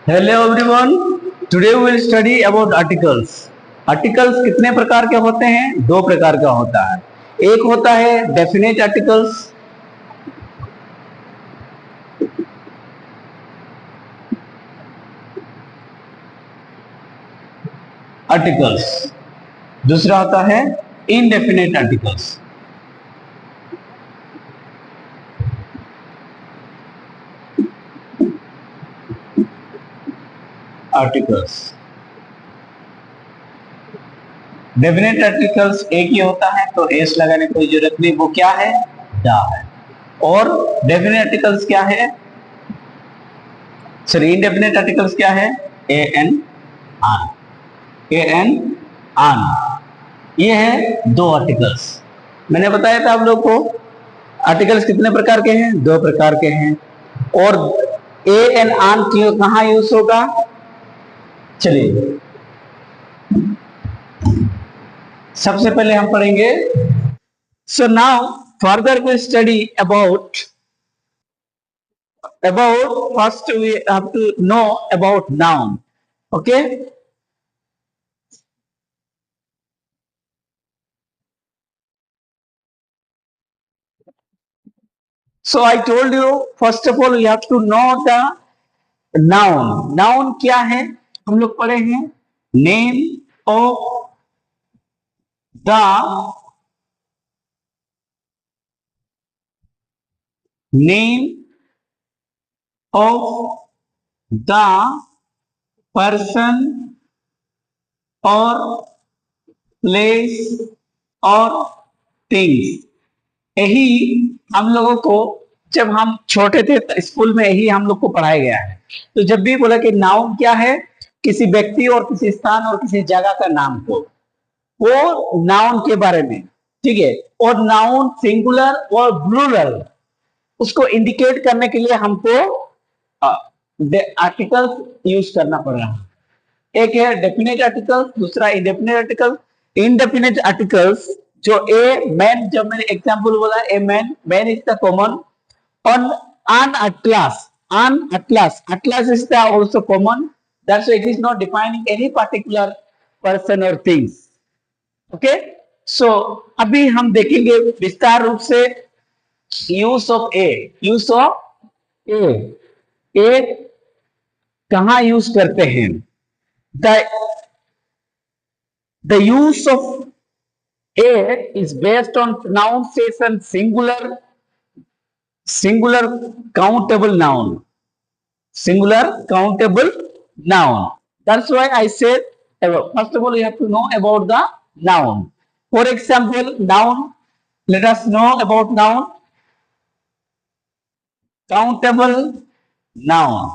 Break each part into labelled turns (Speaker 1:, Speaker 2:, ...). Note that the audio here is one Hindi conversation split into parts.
Speaker 1: Hello everyone, today we will study about articles. Articles कितने प्रकार के होते हैं? दो प्रकार का होता है। एक होता है डेफिनेट आर्टिकल्स, दूसरा होता है इनडेफिनेट आर्टिकल्स। डेफिनेट आर्टिकल्स एक ही होता है, तो एस लगाने की कोई जरूरत नहीं। वो क्या है? दा है। और डेफिनेट आर्टिकल्स क्या है? सॉरी, इनडेफिनेट आर्टिकल्स क्या है? ए एन आन, ए एन आन। ये है दो आर्टिकल्स। मैंने बताया था आप लोग को आर्टिकल्स कितने प्रकार के हैं? दो प्रकार के हैं। और ए एन आन कहां यूज होगा? चलिए सबसे पहले हम पढ़ेंगे। So now further we study about first we have to know about noun. Okay, so I told you first of all you have to know the noun क्या है? हम लोग पढ़े हैं name of the name of the person और प्लेस और थिंग्स। यही हम लोगों को जब हम छोटे थे स्कूल में यही हम लोग को पढ़ाया गया है। तो जब भी बोला कि नाउन क्या है, किसी व्यक्ति और किसी स्थान और किसी जगह का नाम को, वो नाउन के बारे में, ठीक है। और नाउन सिंगुलर और प्लूरल, उसको इंडिकेट करने के लिए हमको आर्टिकल्स यूज करना पड़ रहा है। एक है डेफिनेट आर्टिकल्स, दूसरा इंडेफिनेट आर्टिकल्स। इंडेफिनेट आर्टिकल्स जो ए मैन, जब मैंने एग्जांपल बोला a man, man is the common. on an atlas is the also common. That's why it is not defining any particular person or things. Okay, so अभी हम देखेंगे विस्तार रूप से यूज ऑफ ए। ए कहां यूज करते हैं? The use of A is based on pronunciation singular countable noun. That's why I said first of all you have to know about the noun. For example, noun, let us know about noun. Countable noun,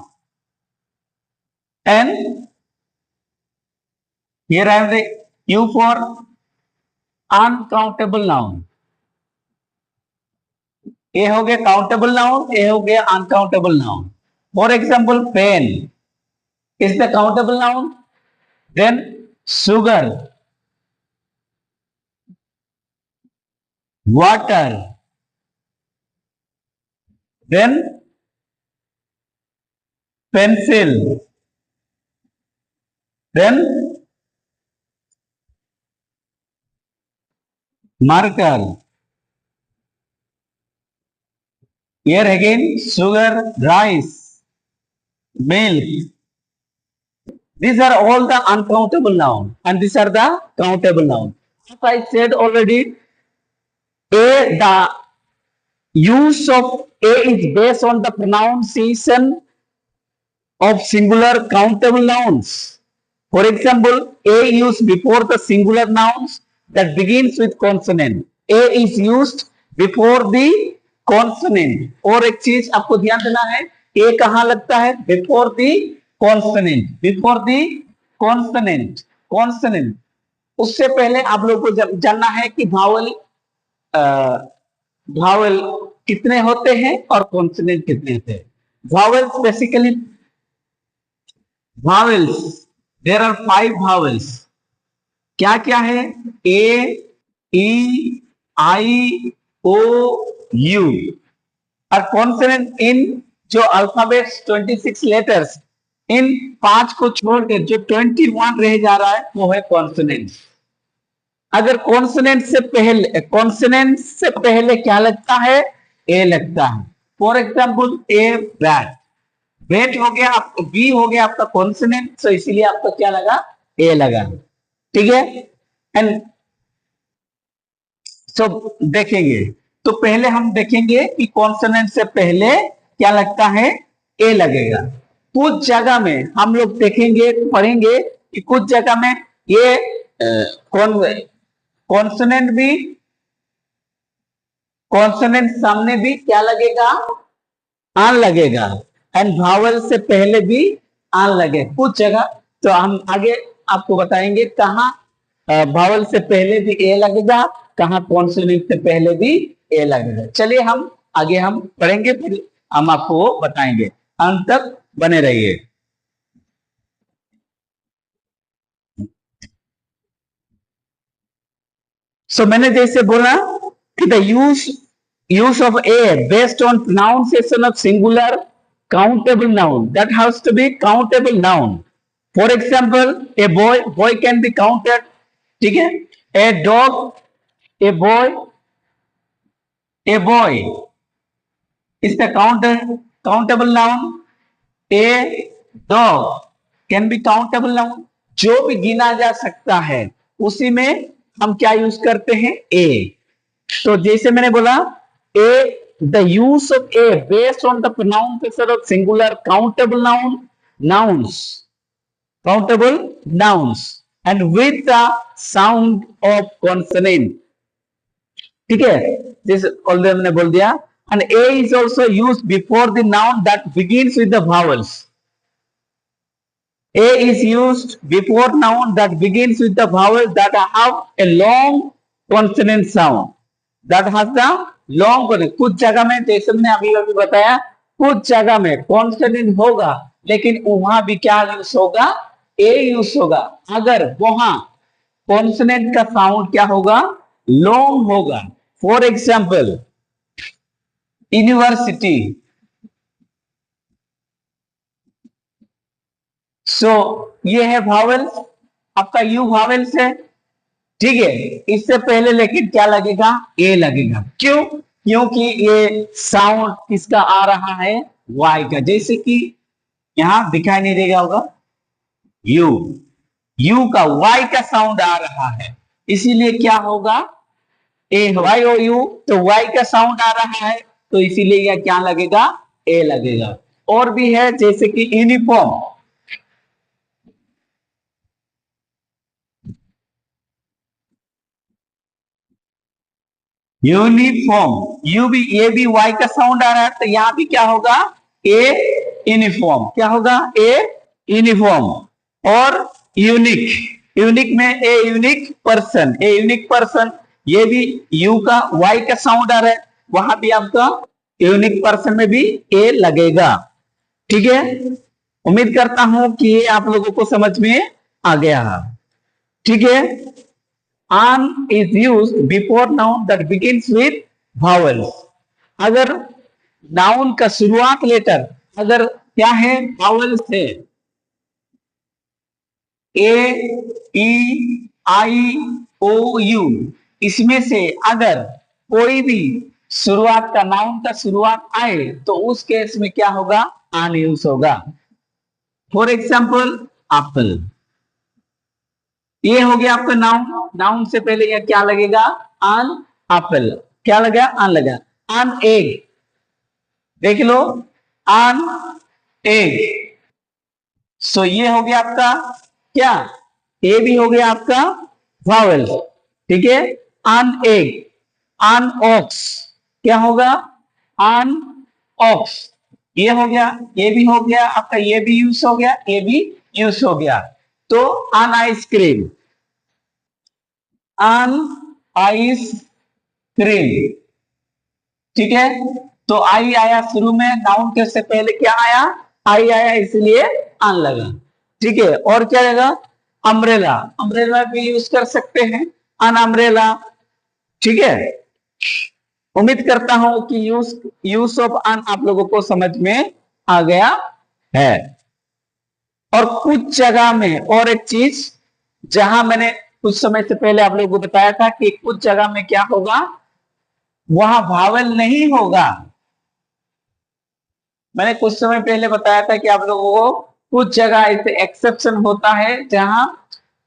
Speaker 1: and here I have the U for uncountable noun. A हो गया काउंटेबल नाउन, ए हो गया uncountable noun. For example pen is the countable noun. Then sugar, water, then pencil, then marker. Here again sugar, rice, milk. These are all the uncountable noun and these are the countable noun. As I said already, the use of a is based on the pronunciation of singular countable nouns. For example, a used before the singular nouns that begins with consonant. A is used before the consonant. और एक चीज आपको ध्यान देना है, a कहां लगता है? Before the consonant. Before the consonant. उससे पहले आप लोग को जानना है कि भावल कितने होते हैं और कॉन्सोनेंट कितने होते हैं। vowels basically vowels, there are 5 vowels. क्या क्या है? ए, ई, आई, ओ, यू। और कॉन्सोनेंट इन जो अल्फाबेट्स 26 लेटर्स इन 5 को छोड़कर जो 21 रह जा रहा है वो है कॉन्सोनेंट्स। अगर कॉन्सोनेंट से पहले क्या लगता है? ए लगता है। For example a bat, bat हो गया, आपका बी हो गया आपका कॉन्सोनेंट, तो इसीलिए आपका क्या लगा? ए लगा। ठीक है। एंड सो देखेंगे, तो पहले हम देखेंगे कि कॉन्सोनेंट से पहले क्या लगता है? ए लगेगा। कुछ जगह में हम लोग देखेंगे, पढ़ेंगे कि कुछ जगह में ये कॉन्सोनेंट भी, कॉन्सोनेंट सामने भी क्या लगेगा? आन लगेगा। एंड भावल से पहले भी आन लगे कुछ जगह। तो हम आगे आपको बताएंगे कहाँ भावल से पहले भी ए लगेगा, कहाँ कॉन्सोनेंट से पहले भी ए लगेगा। चलिए हम आगे हम पढ़ेंगे, फिर हम आपको बताएंगे। अंत तक बने रहिए। सो मैंने जैसे बोला कि the use of a based on pronunciation of singular countable noun, that has to be countable noun. For example, a boy can be counted. ठीक है। a dog, a boy is the countable noun. a dog can be countable noun. जो भी गिना जा सकता है उसी में हम क्या यूज करते हैं? ए। तो जैसे मैंने बोला, a the use of a based on the pronunciation of singular countable nouns and with the sound of consonant. ठीक है, जैसे ऑलरेडी मैंने बोल दिया। And a is also use before the noun that begins with the vowels. A is used before noun that begins with the vowel that have a long consonant sound. That has the long consonant. कुछ जगह में, जैसे मैंने अभी बताया, कुछ जगह में कॉन्सोनेंट होगा लेकिन वहां भी क्या यूज होगा? ए यूज होगा। अगर वहां कॉन्सोनेंट का साउंड क्या होगा? लॉन्ग होगा। For example, university. सो ये है वावेल्स, आपका यू वावेल्स है। ठीक है, इससे पहले लेकिन क्या लगेगा? ए लगेगा। क्यों? क्योंकि ये साउंड किसका आ रहा है? वाई का। जैसे कि यहां दिखाई नहीं देगा होगा, यू का वाई का साउंड आ रहा है, इसीलिए क्या होगा? ए, वाई ओ यू, तो वाई का साउंड आ रहा है, तो इसीलिए यह क्या लगेगा? ए लगेगा। और भी है जैसे कि यूनिफॉर्म। यूनिफॉर्म, यू भी, ये भी वाई का साउंड आ रहा है, तो यहां भी क्या होगा? A uniform. क्या होगा? A uniform. और यूनिक, यूनिक में a unique person, a unique person, ये भी यू का वाई का साउंड आ रहा है, वहां भी आपका यूनिक पर्सन में भी ए लगेगा। ठीक है, उम्मीद करता हूं कि आप लोगों को समझ में आ गया। ठीक है। an is used before noun that begins with vowels. अगर नाउन का शुरुआत लेटर अगर क्या है? vowels है। ए, ई, आई, ओ, यू, इसमें से अगर कोई भी शुरुआत का नाउन का शुरुआत आए तो उस केस में क्या होगा? आन यूज होगा। For example, Apple. ये हो गया आपका नाउन। नाउन से पहले यह क्या लगेगा? आन एप्पल। क्या लगा? आन लगा। आन एग, देख लो, आन एग। सो ये हो गया आपका क्या? ए भी हो गया आपका वावेल। ठीक है। आन एग, आन ऑक्स, क्या होगा? आन ऑक्स। ये हो गया, ये भी हो गया आपका, ये भी यूज हो गया, ये भी यूज हो गया। तो आन आइसक्रीम, आन आइस क्रीम। ठीक है, तो आई आया शुरू में, नाउन के से पहले क्या आया? आई आया, इसलिए आन लगा। ठीक है, और क्या लगा? अम्ब्रेला, अम्ब्रेला भी यूज कर सकते हैं, अन अम्ब्रेला। ठीक है, उम्मीद करता हूं कि यूज ऑफ अन आप लोगों को समझ में आ गया है। और कुछ जगह में और एक चीज, जहां मैंने कुछ समय से पहले आप लोगों को बताया था कि कुछ जगह में क्या होगा, वहां वावल नहीं होगा। मैंने कुछ समय पहले बताया था कि आप लोगों को कुछ जगह ऐसे एक्सेप्शन होता है जहां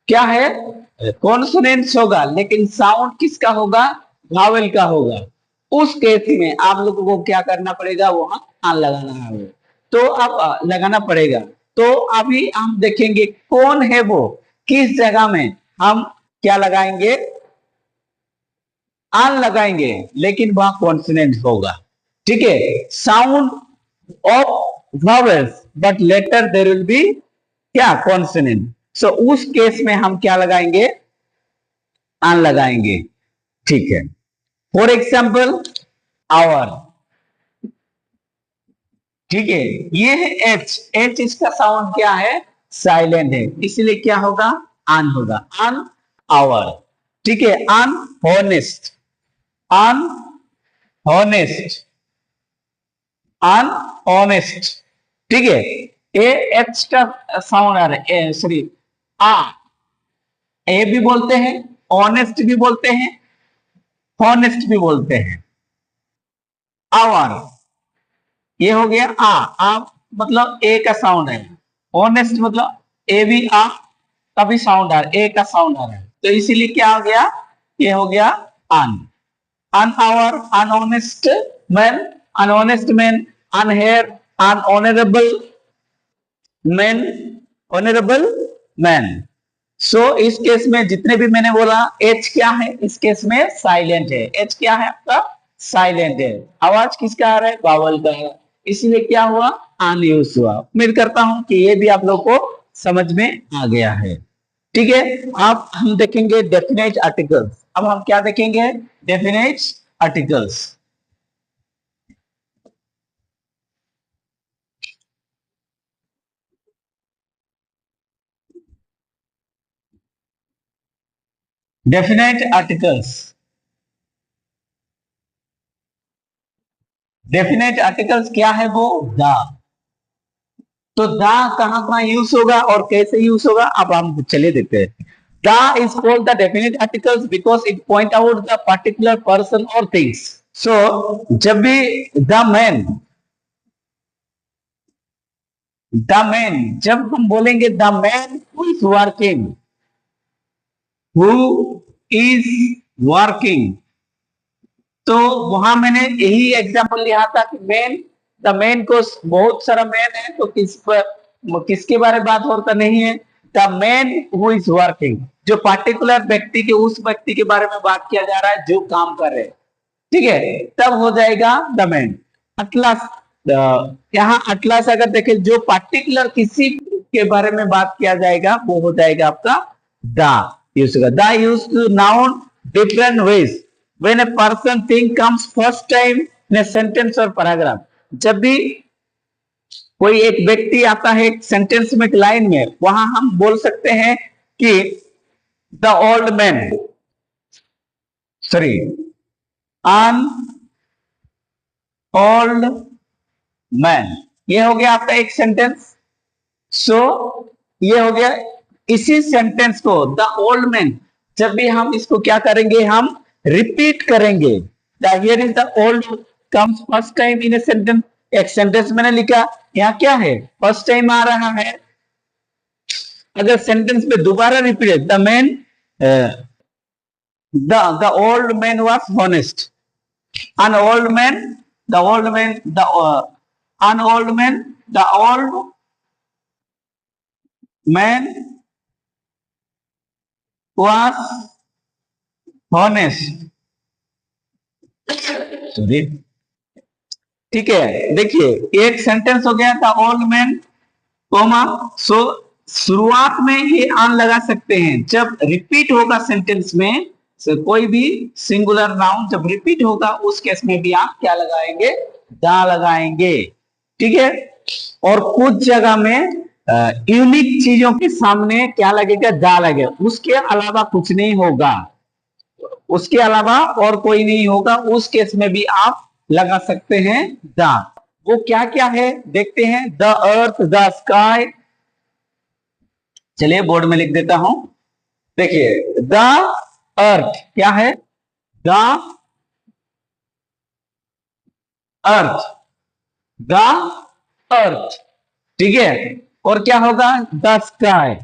Speaker 1: क्या है, कॉन्सोनेंट्स होगा लेकिन साउंड किसका होगा, वावल का होगा। उस केस में आप लोगों को क्या करना पड़ेगा, वहां आन लगाना है, तो आप लगाना पड़ेगा। तो अभी हम देखेंगे कौन है वो, किस जगह में हम क्या लगाएंगे, आन लगाएंगे लेकिन वहां कॉन्सोनेंट होगा। ठीक है, sound of vowels but letter there will be क्या, कॉन्सोनेंट। सो उस केस में हम क्या लगाएंगे, आन लगाएंगे। ठीक है, फॉर एग्जाम्पल आवर, ठीक है, ये है एच, एच इसका साउंड क्या है, साइलेंट है, इसलिए क्या होगा, आन होगा, आन आवर। ठीक है, अन हॉनेस्ट, अन हॉनेस्ट, अनऑनेस्ट। ठीक है, ए एच का साउंड आ रहा है, सॉरी आ, ए भी बोलते हैं, ऑनेस्ट भी बोलते हैं, हॉनेस्ट भी बोलते हैं। आवर, ये हो गया आ मतलब ए का साउंड है, ऑनेस्ट मतलब ए भी आ का भी साउंड आ रहा है, ए का साउंड आ रहा है, तो इसीलिए क्या हो गया, ये हो गया an, an hour, an honest man, an honest man, an heir, an honourable man, honourable man. So इस केस में जितने भी मैंने बोला, एच क्या है इस केस में, साइलेंट है, एच क्या है आपका, साइलेंट है। आवाज किसका आ रहा है, वावल का है, इसीलिए क्या हुआ, अनयूज हुआ। उम्मीद करता हूं कि ये भी आप लोग को समझ में आ गया है। ठीक है, अब हम देखेंगे डेफिनेट आर्टिकल्स। अब हम क्या देखेंगे, definite articles. Definite articles, definite articles क्या है वो, द। तो द कहां कहां यूज होगा और कैसे यूज होगा, अब हम चले देखते हैं। The is called the definite articles because it point out the particular person और थिंग्स। सो जब भी द मैन, द मैन, जब हम बोलेंगे the man who is working, who is working, तो वहां मैंने यही एग्जांपल लिया था कि मैन, द मैन को बहुत सारा मैन है, तो किसके बारे में बात होता नहीं है, the man who is working, जो पार्टिकुलर व्यक्ति के, उस व्यक्ति के बारे में बात किया जा रहा है जो काम कर रहे हैं। ठीक है, तब हो जाएगा द मैन। अटलास, यहाँ अटलास अगर देखें, जो पार्टिकुलर किसी के बारे में बात किया जाएगा वो हो जाएगा आपका द यूज होगा। The use to noun different ways when a person thing comes first time in a sentence or paragraph। जब भी कोई एक व्यक्ति आता है एक सेंटेंस में, एक लाइन में, वहां हम बोल सकते हैं कि the old man, sorry, an old man, ये हो गया आपका एक सेंटेंस। सो ये हो गया, इसी सेंटेंस को द ओल्ड मैन, जब भी हम इसको क्या करेंगे, हम रिपीट करेंगे। Here is the old comes first time in a sentence, एक सेंटेंस मैंने लिखा, यहाँ क्या है, फर्स्ट टाइम आ रहा है। अगर सेंटेंस में दोबारा repeat, the man, the old man was honest, an old man, the old man, the an old man, the old man was honest। Sorry, ठीक है, देखिए एक सेंटेंस हो गया था, ओल्ड मैन कोमा। सो शुरुआत में ये आन लगा सकते हैं, जब रिपीट होगा सेंटेंस में, कोई भी सिंगुलर नाउन जब रिपीट होगा उस केस में भी आप क्या लगाएंगे, दा लगाएंगे। ठीक है, और कुछ जगह में यूनिक चीजों के सामने क्या लगेगा, दा लगेगा, उसके अलावा कुछ नहीं होगा, उसके अलावा और कोई नहीं होगा, उस केस में भी आप लगा सकते हैं दा। वो क्या क्या है देखते हैं, द अर्थ, द स्काई, चलिए बोर्ड में लिख देता हूं। देखिए द अर्थ क्या है, द अर्थ, द अर्थ, ठीक है। और क्या होगा, द स्काई,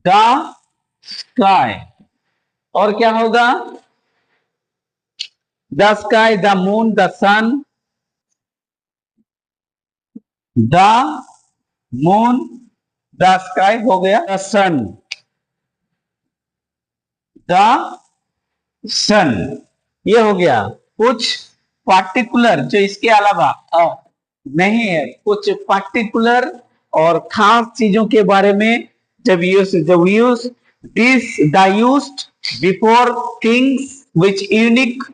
Speaker 1: द स्काई। और क्या होगा, the sky, the moon, the sun, the moon, the sky हो गया, द सन, द सन, ये हो गया। कुछ पार्टिकुलर जो इसके अलावा नहीं है, कुछ पार्टिकुलर और खास चीजों के बारे में जब use this the used before things which unique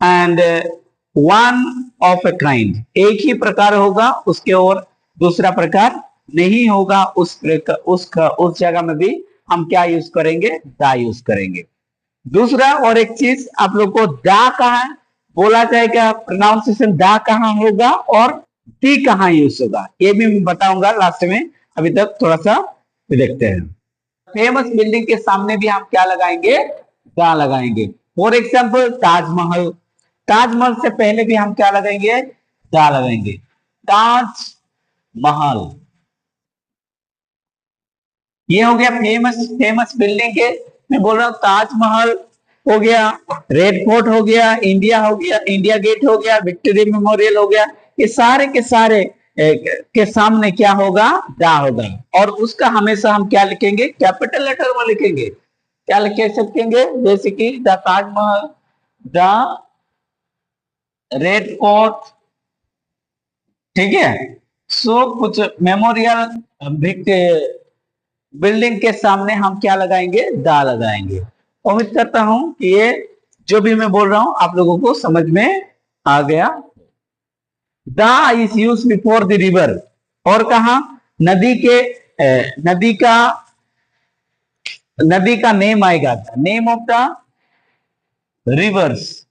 Speaker 1: and one of a kind, एक ही प्रकार होगा उसके और दूसरा प्रकार नहीं होगा, उस जगह में भी हम क्या यूज करेंगे, दा यूज करेंगे। दूसरा और एक चीज आप लोग को दा कहाँ बोला जाएगा, प्रोनाउंसिएशन दा कहाँ होगा और दी कहाँ यूज होगा, ये भी मैं बताऊंगा लास्ट में। अभी तक थोड़ा सा देखते हैं। फेमस बिल्डिंग के सामने भी हम क्या लगाएंगे, दा लगाएंगे। फॉर एग्जाम्पल ताजमहल, ताजमहल से पहले भी हम क्या लगाएंगे, दा लगाएंगे। ताज महल, ये हो गया फेमस फेमस बिल्डिंग के। मैं बोल रहा हूँ ताजमहल हो गया, रेड फोर्ट हो गया, इंडिया हो गया, इंडिया गेट हो गया, विक्टोरिया मेमोरियल हो गया, ये सारे के सारे के सामने क्या होगा, दा होगा। और उसका हमेशा हम क्या लिखेंगे, कैपिटल लेटर में लिखेंगे। क्या लिख सकेंगे, जैसे कि the Taj Mahal, the red fort, ठीक है। सो कुछ मेमोरियल बिल्डिंग के सामने हम क्या लगाएंगे, दा लगाएंगे। उम्मीद करता हूं कि ये जो भी मैं बोल रहा हूं आप लोगों को समझ में आ गया। दा is use before the river, और कहा नदी के नदी का नेम आएगा, नेम ऑफ द रिवर्स,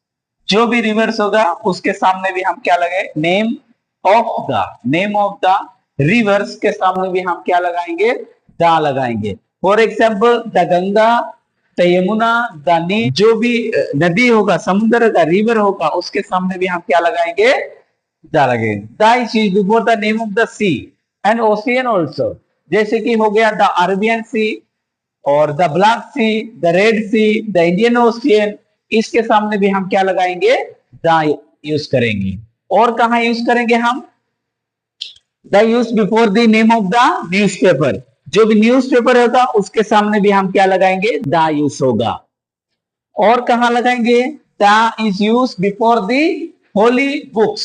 Speaker 1: जो भी रिवर्स होगा उसके सामने भी हम क्या लगाए, नेम ऑफ द रिवर्स के सामने भी हम क्या लगाएंगे, दा लगाएंगे। For example the Ganga, the Yamuna, the Nile, जो भी नदी होगा, समुद्र का रिवर होगा, उसके सामने भी हम क्या लगाएंगे, दा लगेंगे। The is before the name of the sea and ocean also, जैसे कि हो गया द अरेबियन सी और the black sea, the red sea, the Indian ocean, इसके सामने भी हम क्या लगाएंगे, दा यूज करेंगे। और कहा यूज करेंगे हम, the use before the name of the newspaper, जो भी न्यूज़पेपर होगा उसके सामने भी हम क्या लगाएंगे, दा यूज होगा। और कहा लगाएंगे, दा is use before the holy books,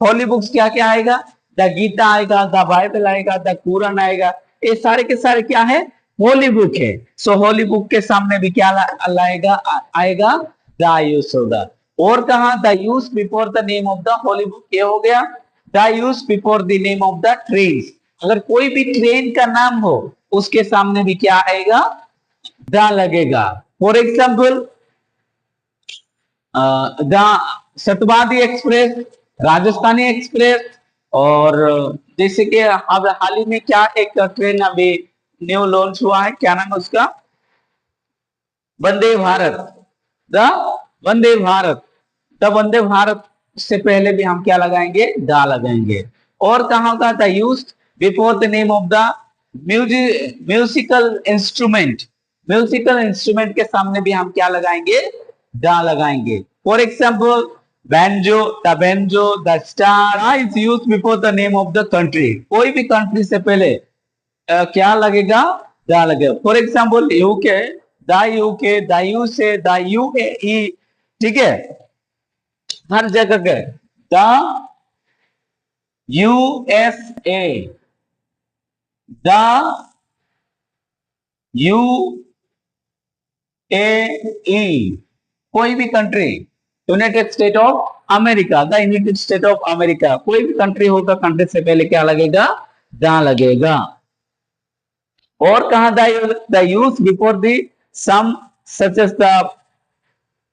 Speaker 1: holy books क्या क्या आएगा, द गीता आएगा, द बाइबल आएगा, द कुरान आएगा, ये सारे के सारे क्या है, होली बुक है। सो होली बुक के सामने भी क्या लाएगा, आएगा, द यूज होगा। और कहा the use before the name of the Holi book, ये हो गया। The use before the name of the train, अगर कोई भी ट्रेन का नाम हो उसके सामने भी क्या आएगा, द लगेगा। For example the Shatabdi express, Rajdhani express, और जैसे कि अब हाल ही में क्या एक ट्रेन अभी न्यू लॉन्च हुआ है, क्या नाम है उसका, वंदे भारत, द वंदे भारत, द वंदे भारत से पहले भी हम क्या लगाएंगे, दा लगाएंगे। और कहा होगा the use before the name of the musical instrument, musical instrument के सामने भी हम क्या लगाएंगे, दा लगाएंगे। For example banjo, the banjo, the star is use before the name of the country, कोई भी कंट्री से पहले क्या लगेगा, दा लगेगा। For example UK, the UK, the USA, the UAE, ठीक है। हर जगह के द यूएसए, द यूएई, कोई भी country, United state of America, the United state of America, कोई भी कंट्री होगा, कंट्री से पहले क्या लगेगा, दा लगेगा। और कहा the use before the some such as the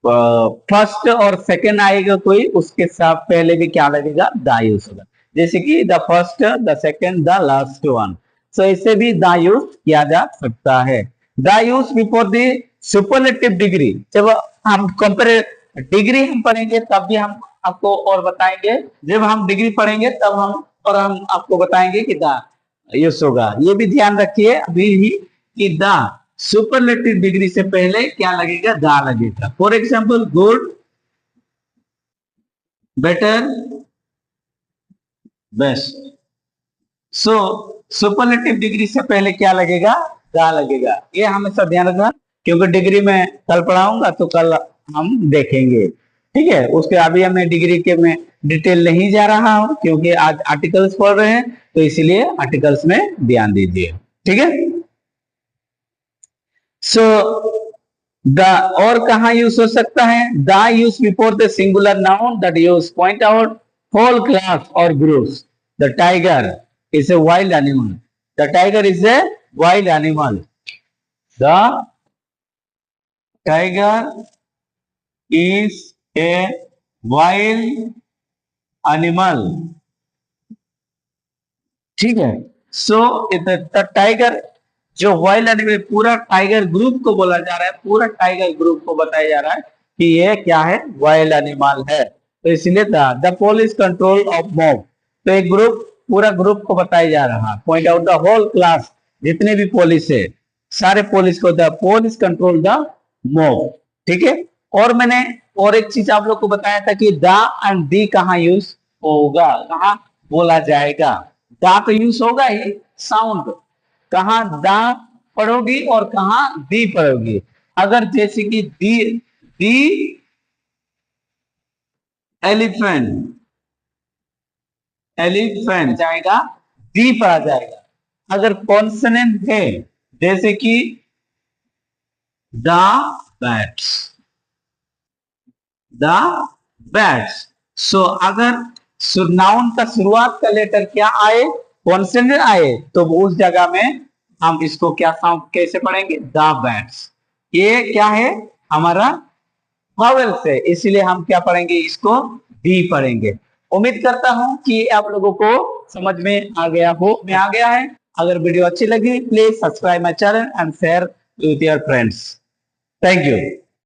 Speaker 1: first और सेकंड आएगा कोई, उसके साथ पहले भी क्या लगेगा, द यूज होगा, जैसे कि the first, the second, the last one. So इससे भी द यूज किया जा सकता है। The use before the superlative degree, जब हम कंपेयर डिग्री हम पढ़ेंगे तब भी हम आपको और बताएंगे, जब हम डिग्री पढ़ेंगे तब हम आपको बताएंगे कि द यूज होगा। ये भी ध्यान रखिए अभी ही कि द सुपरलेटिव डिग्री से पहले क्या लगेगा, द लगेगा। For example good, better, best. So superlative degree से पहले क्या लगेगा, दा लगेगा। ये हमेशा ध्यान रखना, क्योंकि डिग्री में कल पढ़ाऊंगा तो कल हम देखेंगे, ठीक है। उसके अभी हमें डिग्री के में डिटेल नहीं जा रहा हूं, क्योंकि आज आर्टिकल्स पढ़ रहे हैं, तो इसलिए आर्टिकल्स में ध्यान दीजिए, ठीक है। सो द और कहा यूज हो सकता है, the use before the singular noun that use point out whole class और groups. The tiger is a wild animal. The tiger is a wild animal. The tiger is a wild animal. ठीक है। सो द टाइगर, जो वाइल्ड एनिमल, पूरा टाइगर ग्रुप को बोला जा रहा है, पूरा टाइगर ग्रुप को बताया जा रहा है कि ये क्या है, वाइल्ड एनिमल है। तो इसलिए the police control of mob, तो एक ग्रुप, पूरा ग्रुप को बताया जा रहा है। Point out the whole class, जितने भी पुलिस है, सारे पुलिस को, the police control the mob, ठीक है। और मैंने और एक चीज आप लोग को बताया था कि द एंड दी कहाँ यूज होगा, कहाँ बोला जाएगा। दा तो यूज होगा ही, साउंड कहाँ दा पढ़ोगी और कहाँ दी पढ़ोगी। अगर जैसे कि दी एलिफेंट, एलिफेंट जाएगा, दी पढ़ा जाएगा। अगर कॉन्सोनेंट है, जैसे कि द बैट्स, द बैट्स, सो अगर नाउन का शुरुआत का लेटर क्या आए, कॉन्सोनेंट आए, तो उस जगह में हम इसको क्या साउंड कैसे पढ़ेंगे, द बैट्स। ये क्या है, हमारा वावेल से, इसीलिए हम क्या पढ़ेंगे, इसको डी पढ़ेंगे। उम्मीद करता हूं कि आप लोगों को समझ में आ गया है। अगर वीडियो अच्छी लगी, please subscribe my channel and share with your friends. Thank you.